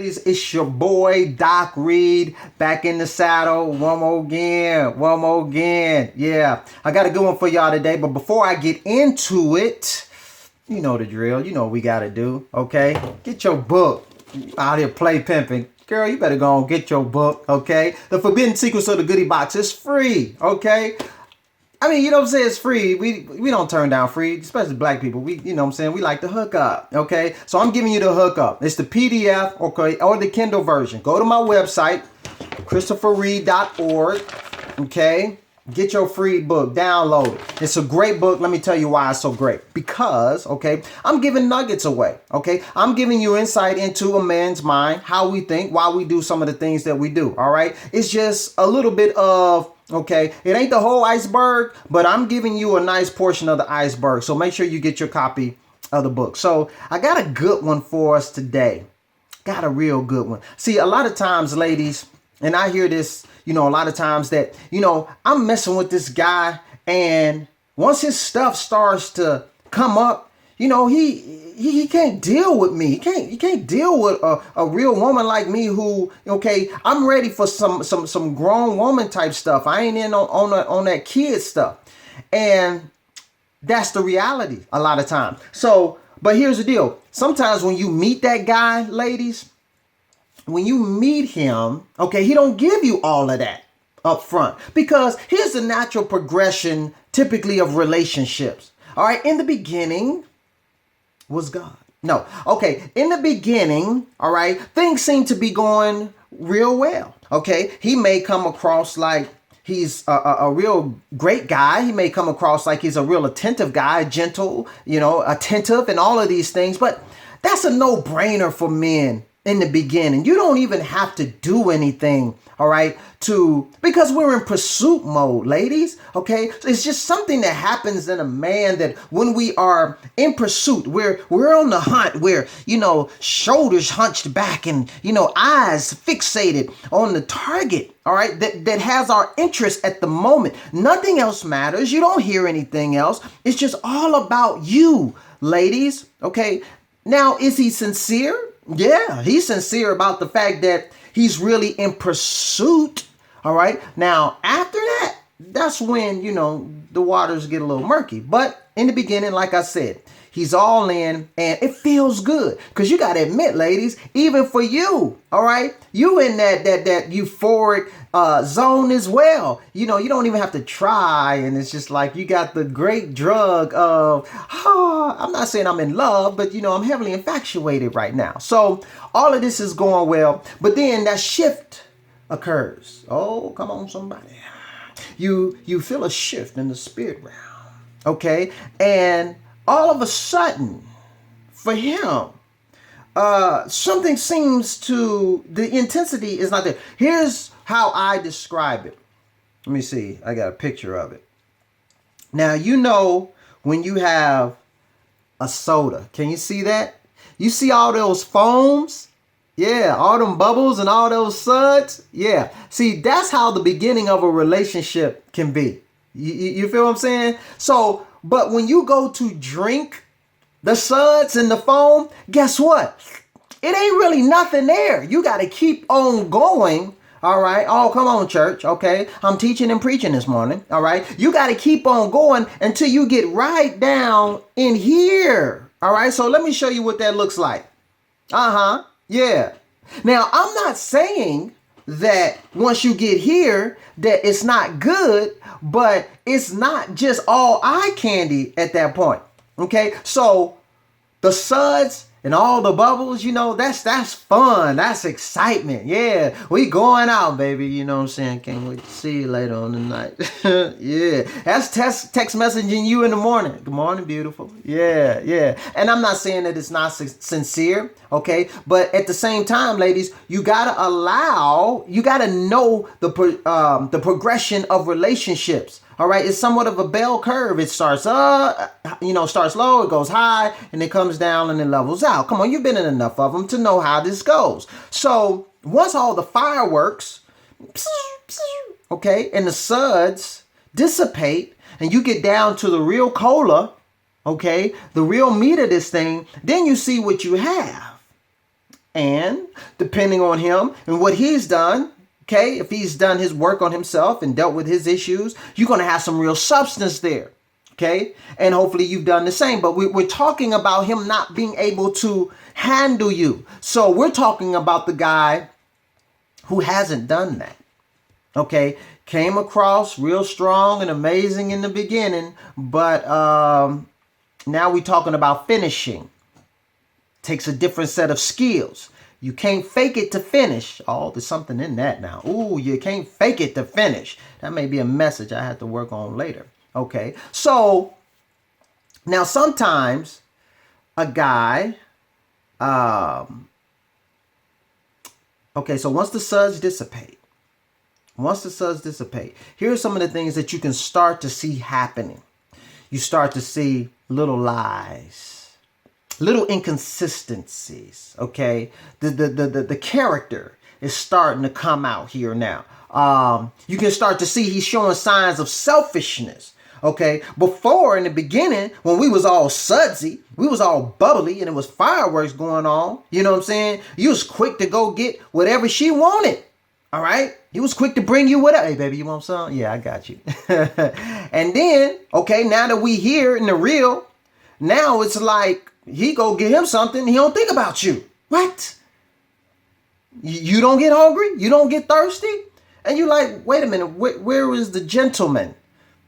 It's your boy Doc Reid back in the saddle one more again. Yeah, I got a good one for y'all today. But before I get into it, you know the drill. You know what we got to do. Okay, get your book out here play pimping. Girl, you better go and get your book. Okay, The Forbidden Secrets of the Goodie Box is free. Okay. I mean, you know what I'm saying? It's free. We don't turn down free, especially black people. You know what I'm saying? We like to hook up, okay? So I'm giving you the hookup. It's the PDF, okay, or the Kindle version. Go to my website, christopherreid.org, okay? Get your free book, download it. It's a great book. Let me tell you why it's so great. Because, okay, I'm giving nuggets away, okay? I'm giving you insight into a man's mind, how we think, why we do some of the things that we do, all right? It's just a little bit of, okay, it ain't the whole iceberg, but I'm giving you a nice portion of the iceberg. So make sure you get your copy of the book. So I got a good one for us today. Got a real good one. See, a lot of times, ladies, and I hear this, a lot of times that, I'm messing with this guy, and once his stuff starts to come up, he can't deal with me. He can't deal with a real woman like me who, okay, I'm ready for some grown woman type stuff. I ain't in on that kid stuff. And that's the reality a lot of times. So, but here's the deal. Sometimes when you meet that guy, ladies, when you meet him, okay, he don't give you all of that up front, because here's the natural progression typically of relationships. All right, in the beginning was God. No, okay, in the beginning, all right, things seem to be going real well. Okay, he may come across like he's a real great guy. He may come across like he's a real attentive guy, gentle, attentive and all of these things. But that's a no-brainer for men in the beginning. You don't even have to do anything, all right, because we're in pursuit mode, ladies, okay? It's just something that happens in a man that when we are in pursuit, we're on the hunt, we're, shoulders hunched back and, eyes fixated on the target, all right, that has our interest at the moment. Nothing else matters. You don't hear anything else. It's just all about you, ladies, okay? Now, is he sincere? Yeah, he's sincere about the fact that he's really in pursuit. All right. Now, after that, that's when, the waters get a little murky. But in the beginning, like I said, he's all in and it feels good. Because you got to admit, ladies, even for you, all right, you in that euphoric zone as well. You don't even have to try. And it's just like you got the great drug of, I'm not saying I'm in love, but, I'm heavily infatuated right now. So all of this is going well. But then that shift occurs. Oh, come on, somebody. You feel a shift in the spirit realm. Okay. And all of a sudden, for him, something seems to, the intensity is not there. Here's how I describe it. Let me see. I got a picture of it. Now, when you have a soda, can you see that? You see all those foams? Yeah, all them bubbles and all those suds. Yeah. See, that's how the beginning of a relationship can be. You feel what I'm saying? So, but when you go to drink the suds and the foam, guess what? It ain't really nothing there. You got to keep on going. All right. Oh, come on, church. Okay. I'm teaching and preaching this morning. All right. You got to keep on going until you get right down in here. All right. So let me show you what that looks like. Yeah. Now, I'm not saying that once you get here that it's not good, but it's not just all eye candy at that point. Okay. So the suds and all the bubbles, that's fun. That's excitement. Yeah. We going out, baby. You know what I'm saying? Can't wait to see you later on the night. Yeah. That's text messaging you in the morning. Good morning, beautiful. Yeah. Yeah. And I'm not saying that it's not sincere. Okay. But at the same time, ladies, you got to know the progression of relationships. All right, it's somewhat of a bell curve. It starts starts low, it goes high, and it comes down and it levels out. Come on, you've been in enough of them to know how this goes. So once all the fireworks, okay, and the suds dissipate, and you get down to the real cola, okay, the real meat of this thing, then you see what you have. And depending on him and what he's done, okay, if he's done his work on himself and dealt with his issues, you're going to have some real substance there. Okay. And hopefully you've done the same. But we're talking about him not being able to handle you. So we're talking about the guy who hasn't done that. Okay. Came across real strong and amazing in the beginning. But now we're talking about finishing. Takes a different set of skills. You can't fake it to finish. Oh, there's something in that now. Ooh, you can't fake it to finish. That may be a message I have to work on later. Okay, so now sometimes a guy, okay, so once the suds dissipate, here are some of the things that you can start to see happening. You start to see little lies, little inconsistencies, okay? The character is starting to come out here now. You can start to see he's showing signs of selfishness, okay? Before, in the beginning, when we was all sudsy, we was all bubbly, and it was fireworks going on, you know what I'm saying? You was quick to go get whatever she wanted, all right? He was quick to bring you whatever. Hey, baby, you want some? Yeah, I got you. And then, okay, now that we here in the real, now it's like, he go get him something. He don't think about you. What? You don't get hungry? You don't get thirsty? And you like, wait a minute. Where is the gentleman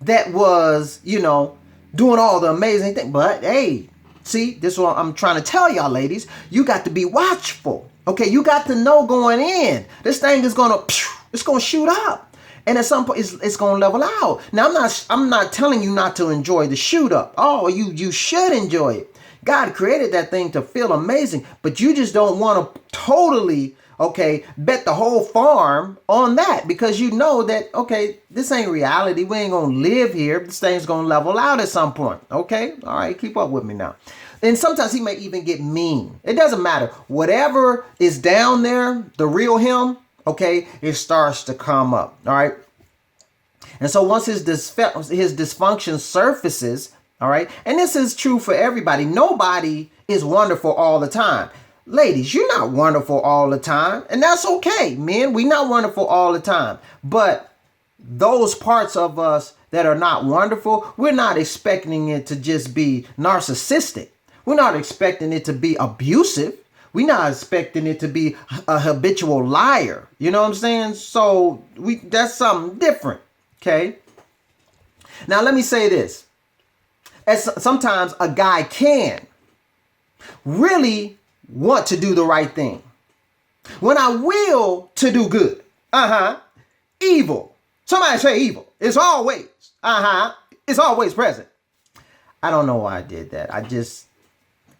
that was, you know, doing all the amazing things? But hey, see, this is what I'm trying to tell y'all, ladies. You got to be watchful. Okay, you got to know going in. This thing is gonna, it's gonna shoot up. And at some point, it's going to level out. Now, I'm not telling you not to enjoy the shoot up. Oh, you should enjoy it. God created that thing to feel amazing, but you just don't want to totally, okay, bet the whole farm on that, because you know that, okay, this ain't reality. We ain't going to live here. This thing's going to level out at some point. Okay. All right. Keep up with me now. And sometimes he may even get mean. It doesn't matter. Whatever is down there, the real him, okay, it starts to come up. All right. And so once his dysfunction surfaces, all right, and this is true for everybody. Nobody is wonderful all the time. Ladies, you're not wonderful all the time. And that's okay. Men, we're not wonderful all the time. But those parts of us that are not wonderful, we're not expecting it to just be narcissistic. We're not expecting it to be abusive. We're not expecting it to be a habitual liar. You know what I'm saying? So that's something different. Okay. Now, let me say this. As sometimes a guy can really want to do the right thing. When I will to do good. Evil. Somebody say evil. It's always. It's always present. I don't know why I did that. I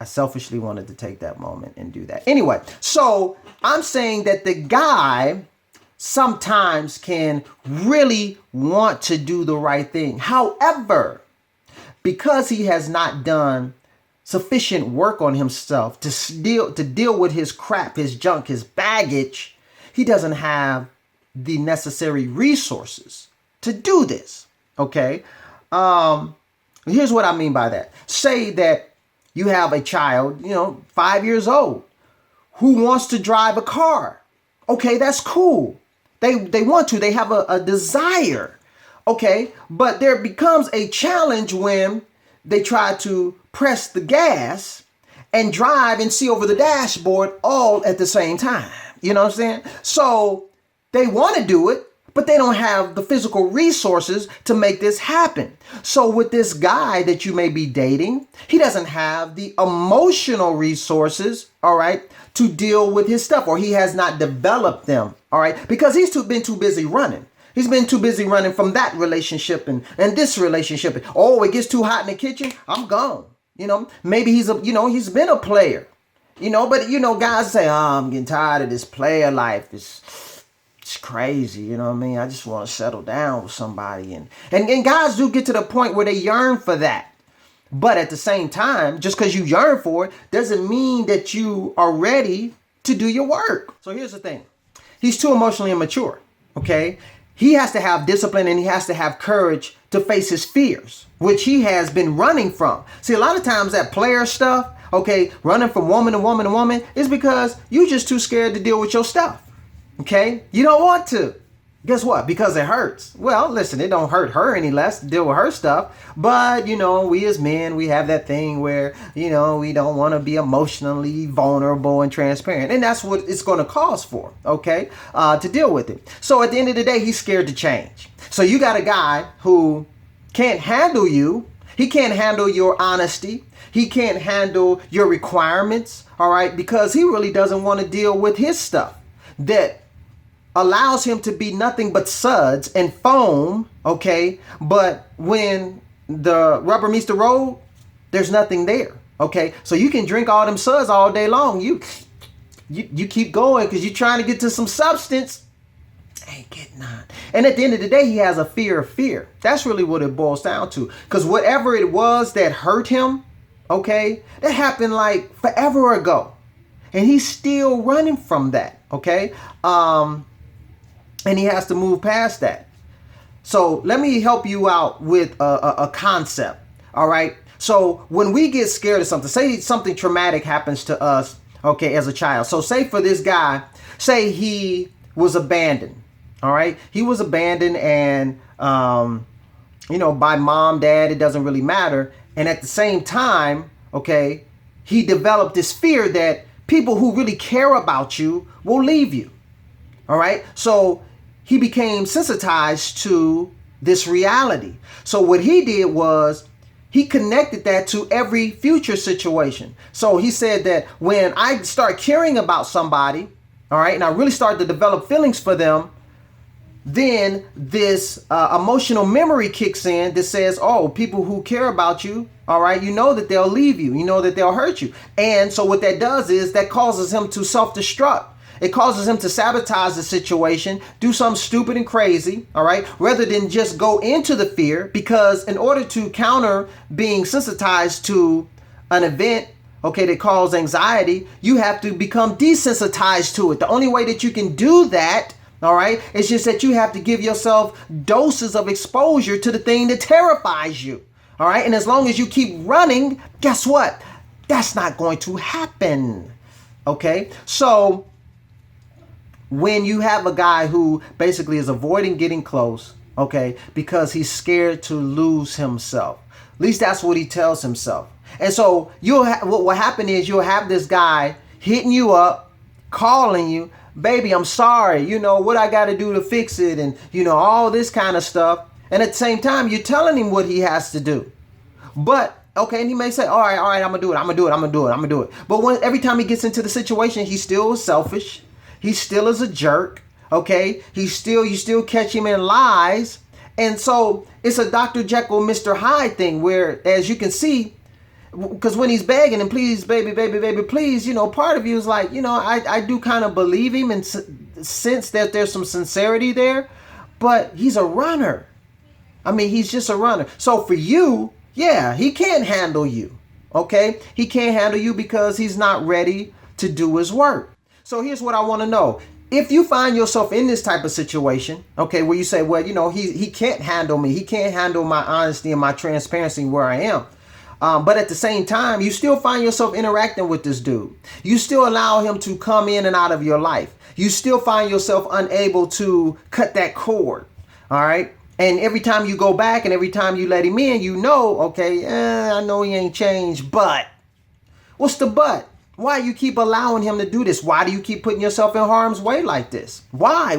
selfishly wanted to take that moment and do that. Anyway, so I'm saying that the guy sometimes can really want to do the right thing. However, because he has not done sufficient work on himself to deal with his crap, his junk, his baggage, he doesn't have the necessary resources to do this. Okay. Here's what I mean by that. Say that you have a child, 5 years old, who wants to drive a car. Okay, that's cool. They want to. They have a desire. Okay, but there becomes a challenge when they try to press the gas and drive and see over the dashboard all at the same time. You know what I'm saying? So they want to do it, but they don't have the physical resources to make this happen. So with this guy that you may be dating, he doesn't have the emotional resources, all right, to deal with his stuff, or he has not developed them, all right, because he's been too busy running. He's been too busy running from that relationship and this relationship. Oh, it gets too hot in the kitchen, I'm gone. Maybe he's been a player, but guys say, oh, I'm getting tired of this player life. It's crazy, you know what I mean? I just want to settle down with somebody. And guys do get to the point where they yearn for that. But at the same time, just because you yearn for it doesn't mean that you are ready to do your work. So here's the thing. He's too emotionally immature, okay? He has to have discipline and he has to have courage to face his fears, which he has been running from. See, a lot of times that player stuff, okay, running from woman to woman to woman, is because you just too scared to deal with your stuff. Okay? You don't want to. Guess what? Because it hurts. Well, listen, it don't hurt her any less to deal with her stuff. But, we as men, we have that thing where, we don't want to be emotionally vulnerable and transparent. And that's what it's going to cause for, okay, to deal with it. So at the end of the day, he's scared to change. So you got a guy who can't handle you. He can't handle your honesty. He can't handle your requirements, all right, because he really doesn't want to deal with his stuff that allows him to be nothing but suds and foam, okay? But when the rubber meets the road, there's nothing there, okay? So you can drink all them suds all day long. You keep going because you're trying to get to some substance. Ain't getting none. And at the end of the day, he has a fear of fear. That's really what it boils down to. Because whatever it was that hurt him, okay, that happened like forever ago. And he's still running from that, okay? And he has to move past that. So let me help you out with a concept, all right? So when we get scared of something, say something traumatic happens to us, okay, as a child. So say for this guy, say he was abandoned, all right? He was abandoned and, by mom, dad, it doesn't really matter. And at the same time, okay, he developed this fear that people who really care about you will leave you, all right? So he became sensitized to this reality. So what he did was he connected that to every future situation. So he said that when I start caring about somebody, all right, and I really start to develop feelings for them, then this emotional memory kicks in that says, oh, people who care about you, all right, you know that they'll leave you. You know that they'll hurt you. And so what that does is that causes him to self-destruct. It causes him to sabotage the situation, do something stupid and crazy, all right, rather than just go into the fear, because in order to counter being sensitized to an event, okay, that causes anxiety, you have to become desensitized to it. The only way that you can do that, all right, is just that you have to give yourself doses of exposure to the thing that terrifies you, all right? And as long as you keep running, guess what? That's not going to happen, okay? So when you have a guy who basically is avoiding getting close, okay, because he's scared to lose himself. At least that's what he tells himself. And so what will happen is you'll have this guy hitting you up, calling you, baby, I'm sorry, what I got to do to fix it, and, all this kind of stuff. And at the same time, you're telling him what he has to do. But, okay, and he may say, all right, I'm going to do it. But every time he gets into the situation, he's still selfish. He still is a jerk, okay? You still catch him in lies. And so it's a Dr. Jekyll, Mr. Hyde thing where, as you can see, because when he's begging and please, baby, please, part of you is like, I do kind of believe him and sense that there's some sincerity there, but he's a runner. I mean, he's just a runner. So for you, yeah, he can't handle you, okay? He can't handle you because he's not ready to do his work. So here's what I want to know. If you find yourself in this type of situation, okay, where you say, well, he can't handle me. He can't handle my honesty and my transparency where I am. But at the same time, you still find yourself interacting with this dude. You still allow him to come in and out of your life. You still find yourself unable to cut that cord. All right. And every time you go back and every time you let him in, okay, I know he ain't changed, but what's the but? Why you keep allowing him to do this? Why do you keep putting yourself in harm's way like this? Why?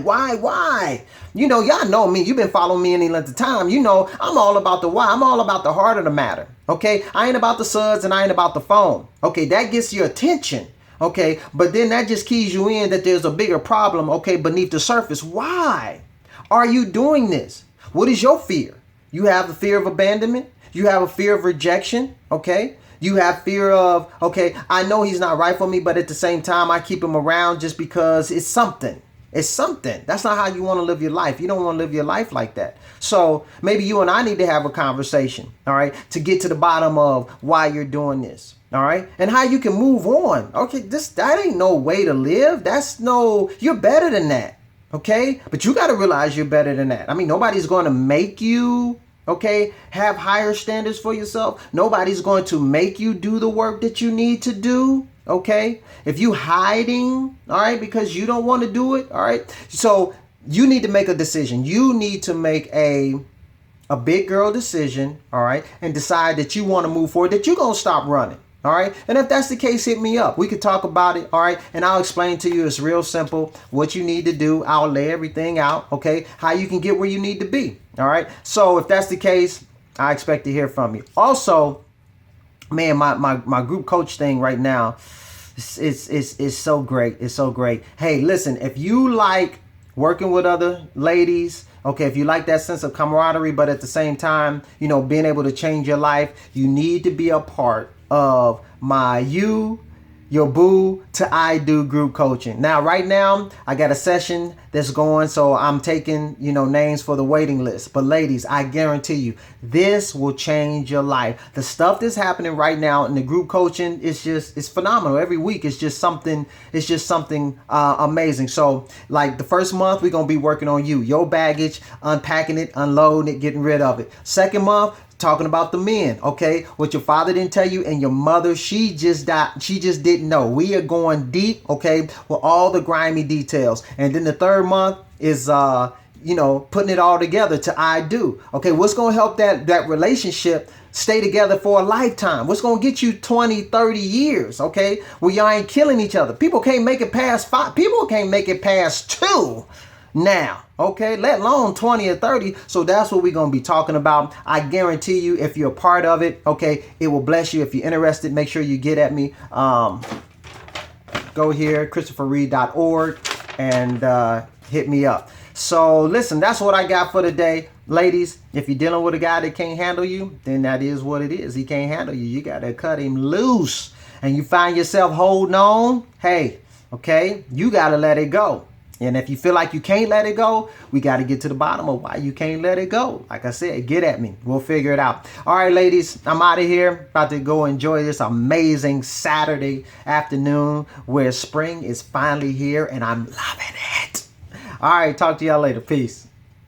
Y'all know me. You've been following me any length of time. I'm all about the why. I'm all about the heart of the matter. Okay. I ain't about the suds and I ain't about the phone. Okay. That gets your attention. Okay. But then that just keys you in that there's a bigger problem. Okay. Beneath the surface. Why are you doing this? What is your fear? You have a fear of abandonment. You have a fear of rejection. Okay. You have fear of, okay, I know he's not right for me, but at the same time, I keep him around just because it's something. It's something. That's not how you want to live your life. You don't want to live your life like that. So maybe you and I need to have a conversation, all right, to get to the bottom of why you're doing this, all right, and how you can move on. Okay, that ain't no way to live. You're better than that, okay? But you got to realize you're better than that. I mean, nobody's going to make you Okay, have higher standards for yourself. Nobody's going to make you do the work that you need to do. Okay, if you hiding, all right, because you don't want to do it, all right. So you need to make a decision. You need to make a big girl decision, all right, and decide that you want to move forward, that you're going to stop running. All right. And if that's the case, hit me up. We could talk about it. All right. And I'll explain to you. It's real simple what you need to do. I'll lay everything out. Okay. How you can get where you need to be. All right. So if that's the case, I expect to hear from you. Also, man, my group coach thing right now is so great. It's so great. Hey, listen, if you like working with other ladies, okay, if you like that sense of camaraderie, but at the same time, you know, being able to change your life, you need to be a part of my your boo to I do group coaching. Now, right now, I got a session that's going, so I'm taking, you know, names for the waiting list. But ladies, I guarantee you, this will change your life. The stuff that's happening right now in the group coaching is it's phenomenal. Every week, it's just something amazing. So like the first month, we're going to be working on your baggage, unpacking it, unloading it, getting rid of it. Second month, talking about the men, okay? What your father didn't tell you and your mother, she just didn't know. We are going deep, okay, with all the grimy details. And then the third month is you know, putting it all together to I do. Okay, what's going to help that relationship stay together for a lifetime? What's going to get you 20, 30 years, okay? Where y'all ain't killing each other. People can't make it past 5. People can't make it past 2 now, okay, let alone 20 or 30. So that's what we're going to be talking about. I guarantee you, if you're a part of it, okay, it will bless you. If you're interested, make sure you get at me. Go here, ChristopherReid.org, and hit me up. So listen, that's what I got for today. Ladies, if you're dealing with a guy that can't handle you, then that is what it is. He can't handle you. You got to cut him loose. And you find yourself holding on, hey, okay, you got to let it go. And if you feel like you can't let it go, we got to get to the bottom of why you can't let it go. Like I said, get at me. We'll figure it out. All right, ladies, I'm out of here. About to go enjoy this amazing Saturday afternoon where spring is finally here and I'm loving it. All right, talk to y'all later. Peace.